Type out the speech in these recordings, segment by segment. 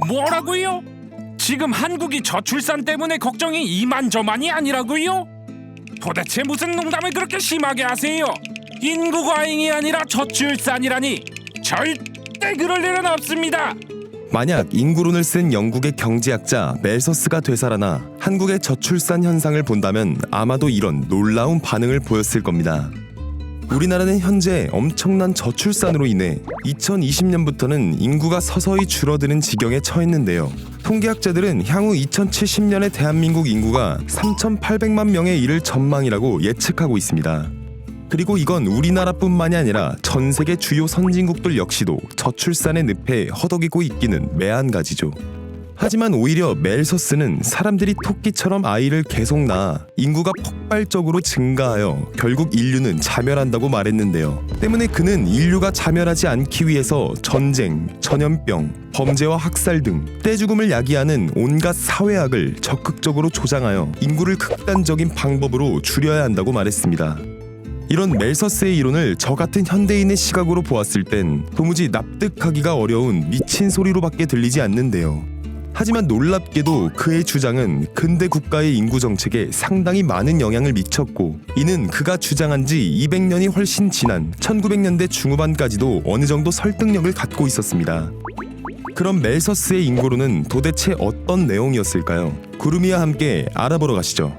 뭐라고요? 지금 한국이 저출산 때문에 걱정이 이만저만이 아니라고요? 도대체 무슨 농담을 그렇게 심하게 하세요? 인구 과잉이 아니라 저출산이라니 절대 그럴 일은 없습니다. 만약 인구론을 쓴 영국의 경제학자 멜서스가 되살아나 한국의 저출산 현상을 본다면 아마도 이런 놀라운 반응을 보였을 겁니다. 우리나라는 현재 엄청난 저출산으로 인해 2020년부터는 인구가 서서히 줄어드는 지경에 처했는데요. 통계학자들은 향후 2070년의 대한민국 인구가 3,800만 명에 이를 전망이라고 예측하고 있습니다. 그리고 이건 우리나라뿐만이 아니라 전 세계 주요 선진국들 역시도 저출산의 늪에 허덕이고 있기는 매한가지죠. 하지만 오히려 멜서스는 사람들이 토끼처럼 아이를 계속 낳아 인구가 폭발적으로 증가하여 결국 인류는 자멸한다고 말했는데요. 때문에 그는 인류가 자멸하지 않기 위해서 전쟁, 전염병, 범죄와 학살 등 떼죽음을 야기하는 온갖 사회학을 적극적으로 조장하여 인구를 극단적인 방법으로 줄여야 한다고 말했습니다. 이런 멜서스의 이론을 저 같은 현대인의 시각으로 보았을 땐 도무지 납득하기가 어려운 미친 소리로밖에 들리지 않는데요. 하지만 놀랍게도 그의 주장은 근대 국가의 인구 정책에 상당히 많은 영향을 미쳤고, 이는 그가 주장한 지 200년이 훨씬 지난 1900년대 중후반까지도 어느 정도 설득력을 갖고 있었습니다. 그럼 멜서스의 인구론은 도대체 어떤 내용이었을까요? 구름이와 함께 알아보러 가시죠.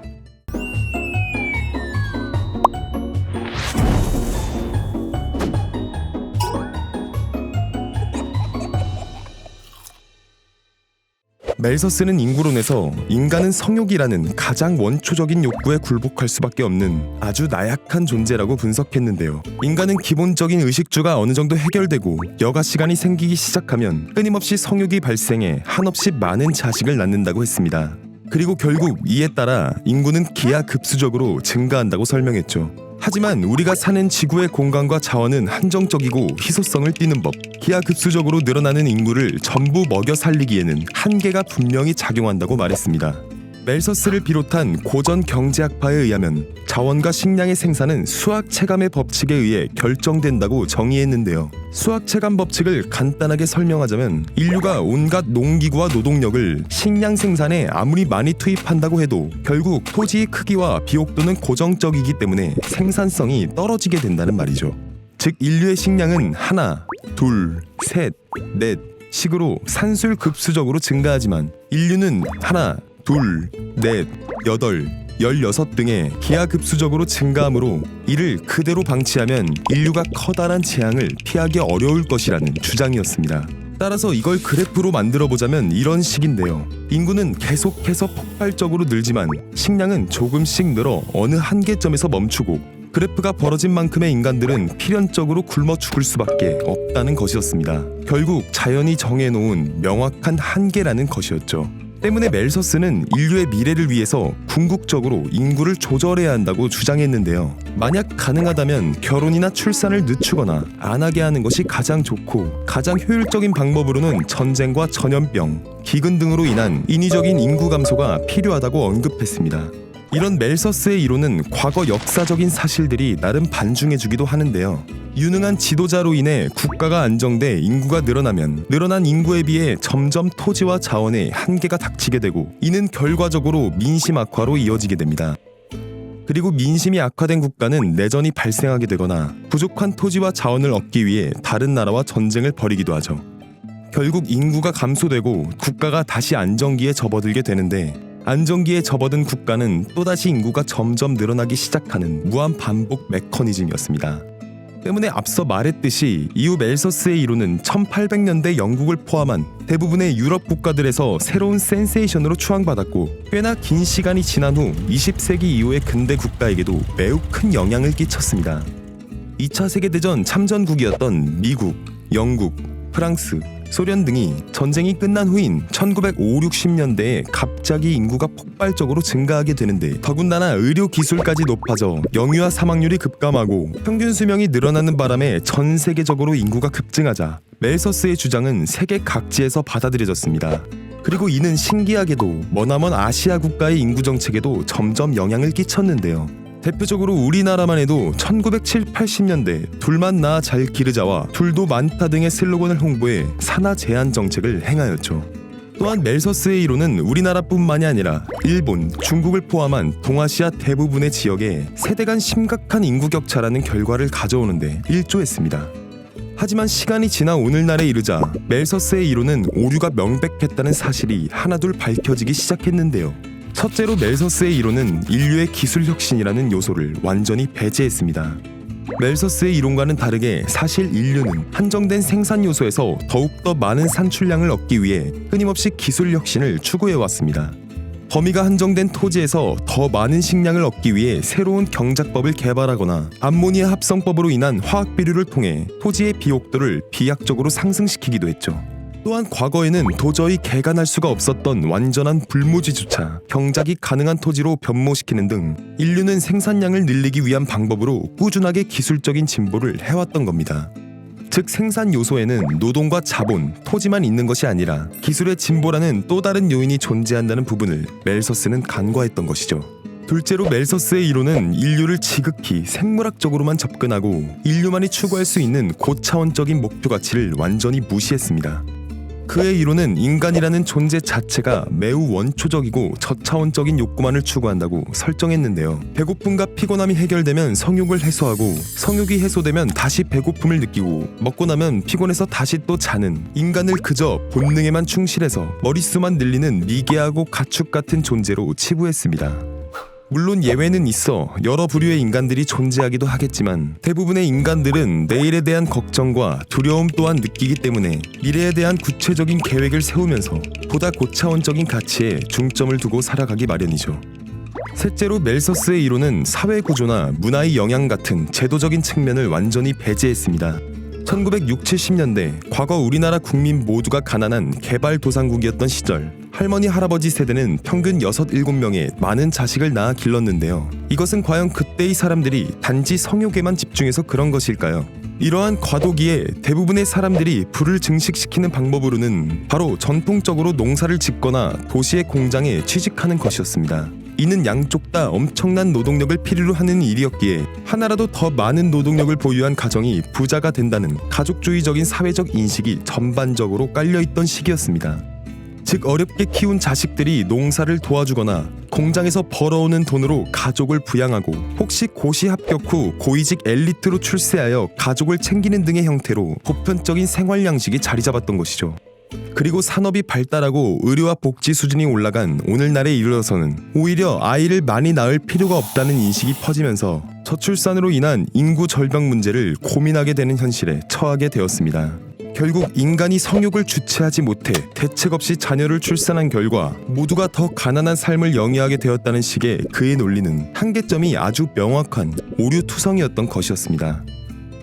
멜서스는 인구론에서 인간은 성욕이라는 가장 원초적인 욕구에 굴복할 수밖에 없는 아주 나약한 존재라고 분석했는데요. 인간은 기본적인 의식주가 어느 정도 해결되고 여가 시간이 생기기 시작하면 끊임없이 성욕이 발생해 한없이 많은 자식을 낳는다고 했습니다. 그리고 결국 이에 따라 인구는 기하급수적으로 증가한다고 설명했죠. 하지만 우리가 사는 지구의 공간과 자원은 한정적이고 희소성을 띠는 법, 기하급수적으로 늘어나는 인구를 전부 먹여 살리기에는 한계가 분명히 작용한다고 말했습니다. 멜서스를 비롯한 고전 경제학파에 의하면 자원과 식량의 생산은 수학체감의 법칙에 의해 결정된다고 정의했는데요. 수학체감 법칙을 간단하게 설명하자면 인류가 온갖 농기구와 노동력을 식량 생산에 아무리 많이 투입한다고 해도 결국 토지의 크기와 비옥도는 고정적이기 때문에 생산성이 떨어지게 된다는 말이죠. 즉 인류의 식량은 하나, 둘, 셋, 넷 식으로 산술급수적으로 증가하지만 인류는 하나, 둘, 넷, 여덟, 16 등의 기하급수적으로 증가하므로 이를 그대로 방치하면 인류가 커다란 재앙을 피하기 어려울 것이라는 주장이었습니다. 따라서 이걸 그래프로 만들어보자면 이런 식인데요. 인구는 계속해서 폭발적으로 늘지만 식량은 조금씩 늘어 어느 한계점에서 멈추고 그래프가 벌어진 만큼의 인간들은 필연적으로 굶어 죽을 수밖에 없다는 것이었습니다. 결국 자연이 정해놓은 명확한 한계라는 것이었죠. 때문에 멜서스는 인류의 미래를 위해서 궁극적으로 인구를 조절해야 한다고 주장했는데요. 만약 가능하다면 결혼이나 출산을 늦추거나 안 하게 하는 것이 가장 좋고, 가장 효율적인 방법으로는 전쟁과 전염병, 기근 등으로 인한 인위적인 인구 감소가 필요하다고 언급했습니다. 이런 멜서스의 이론은 과거 역사적인 사실들이 나름 반증해주기도 하는데요. 유능한 지도자로 인해 국가가 안정돼 인구가 늘어나면 늘어난 인구에 비해 점점 토지와 자원에 한계가 닥치게 되고, 이는 결과적으로 민심 악화로 이어지게 됩니다. 그리고 민심이 악화된 국가는 내전이 발생하게 되거나 부족한 토지와 자원을 얻기 위해 다른 나라와 전쟁을 벌이기도 하죠. 결국 인구가 감소되고 국가가 다시 안정기에 접어들게 되는데, 안정기에 접어든 국가는 또다시 인구가 점점 늘어나기 시작하는 무한 반복 메커니즘이었습니다. 때문에 앞서 말했듯이 이후 멜서스의 이론은 1800년대 영국을 포함한 대부분의 유럽 국가들에서 새로운 센세이션으로 추앙받았고, 꽤나 긴 시간이 지난 후 20세기 이후의 근대 국가에게도 매우 큰 영향을 끼쳤습니다. 2차 세계대전 참전국이었던 미국, 영국, 프랑스, 소련 등이 전쟁이 끝난 후인 1950, 60년대에 갑자기 인구가 폭발적으로 증가하게 되는데, 더군다나 의료 기술까지 높아져 영유아 사망률이 급감하고 평균 수명이 늘어나는 바람에 전 세계적으로 인구가 급증하자 멜서스의 주장은 세계 각지에서 받아들여졌습니다. 그리고 이는 신기하게도 머나먼 아시아 국가의 인구 정책에도 점점 영향을 끼쳤는데요. 대표적으로 우리나라만 해도 1970, 80년대 둘만 낳아 잘 기르자와 둘도 많다 등의 슬로건을 홍보해 산하 제한 정책을 행하였죠. 또한 멜서스의 이론은 우리나라뿐만이 아니라 일본, 중국을 포함한 동아시아 대부분의 지역에 세대 간 심각한 인구 격차라는 결과를 가져오는데 일조했습니다. 하지만 시간이 지나 오늘날에 이르자 멜서스의 이론은 오류가 명백했다는 사실이 하나둘 밝혀지기 시작했는데요. 첫째로 멜서스의 이론은 인류의 기술 혁신이라는 요소를 완전히 배제했습니다. 멜서스의 이론과는 다르게 사실 인류는 한정된 생산 요소에서 더욱더 많은 산출량을 얻기 위해 끊임없이 기술 혁신을 추구해왔습니다. 범위가 한정된 토지에서 더 많은 식량을 얻기 위해 새로운 경작법을 개발하거나 암모니아 합성법으로 인한 화학 비료를 통해 토지의 비옥도를 비약적으로 상승시키기도 했죠. 또한 과거에는 도저히 개간할 수가 없었던 완전한 불모지조차 경작이 가능한 토지로 변모시키는 등 인류는 생산량을 늘리기 위한 방법으로 꾸준하게 기술적인 진보를 해왔던 겁니다. 즉 생산 요소에는 노동과 자본, 토지만 있는 것이 아니라 기술의 진보라는 또 다른 요인이 존재한다는 부분을 멜서스는 간과했던 것이죠. 둘째로 멜서스의 이론은 인류를 지극히 생물학적으로만 접근하고 인류만이 추구할 수 있는 고차원적인 목표 가치를 완전히 무시했습니다. 그의 이론은 인간이라는 존재 자체가 매우 원초적이고 저차원적인 욕구만을 추구한다고 설정했는데요. 배고픔과 피곤함이 해결되면 성욕을 해소하고 성욕이 해소되면 다시 배고픔을 느끼고 먹고 나면 피곤해서 다시 또 자는 인간을 그저 본능에만 충실해서 머릿수만 늘리는 미개하고 가축 같은 존재로 치부했습니다. 물론 예외는 있어 여러 부류의 인간들이 존재하기도 하겠지만 대부분의 인간들은 내일에 대한 걱정과 두려움 또한 느끼기 때문에 미래에 대한 구체적인 계획을 세우면서 보다 고차원적인 가치에 중점을 두고 살아가기 마련이죠. 셋째로 멜서스의 이론은 사회구조나 문화의 영향 같은 제도적인 측면을 완전히 배제했습니다. 1960, 70년대 과거 우리나라 국민 모두가 가난한 개발도상국이었던 시절 할머니 할아버지 세대는 평균 6, 7명의 많은 자식을 낳아 길렀는데요. 이것은 과연 그때의 사람들이 단지 성욕에만 집중해서 그런 것일까요? 이러한 과도기에 대부분의 사람들이 부를 증식시키는 방법으로는 바로 전통적으로 농사를 짓거나 도시의 공장에 취직하는 것이었습니다. 이는 양쪽 다 엄청난 노동력을 필요로 하는 일이었기에 하나라도 더 많은 노동력을 보유한 가정이 부자가 된다는 가족주의적인 사회적 인식이 전반적으로 깔려있던 시기였습니다. 즉 어렵게 키운 자식들이 농사를 도와주거나 공장에서 벌어오는 돈으로 가족을 부양하고 혹시 고시 합격 후 고위직 엘리트로 출세하여 가족을 챙기는 등의 형태로 보편적인 생활 양식이 자리 잡았던 것이죠. 그리고 산업이 발달하고 의료와 복지 수준이 올라간 오늘날에 이르러서는 오히려 아이를 많이 낳을 필요가 없다는 인식이 퍼지면서 저출산으로 인한 인구 절벽 문제를 고민하게 되는 현실에 처하게 되었습니다. 결국 인간이 성욕을 주체하지 못해 대책 없이 자녀를 출산한 결과 모두가 더 가난한 삶을 영위하게 되었다는 식의 그의 논리는 한계점이 아주 명확한 오류투성이었던 것이었습니다.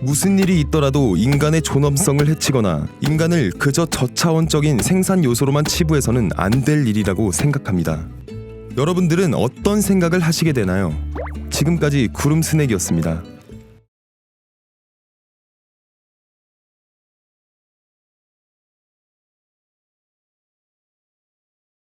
무슨 일이 있더라도 인간의 존엄성을 해치거나 인간을 그저 저차원적인 생산 요소로만 치부해서는 안 될 일이라고 생각합니다. 여러분들은 어떤 생각을 하시게 되나요? 지금까지 구름 스낵이었습니다.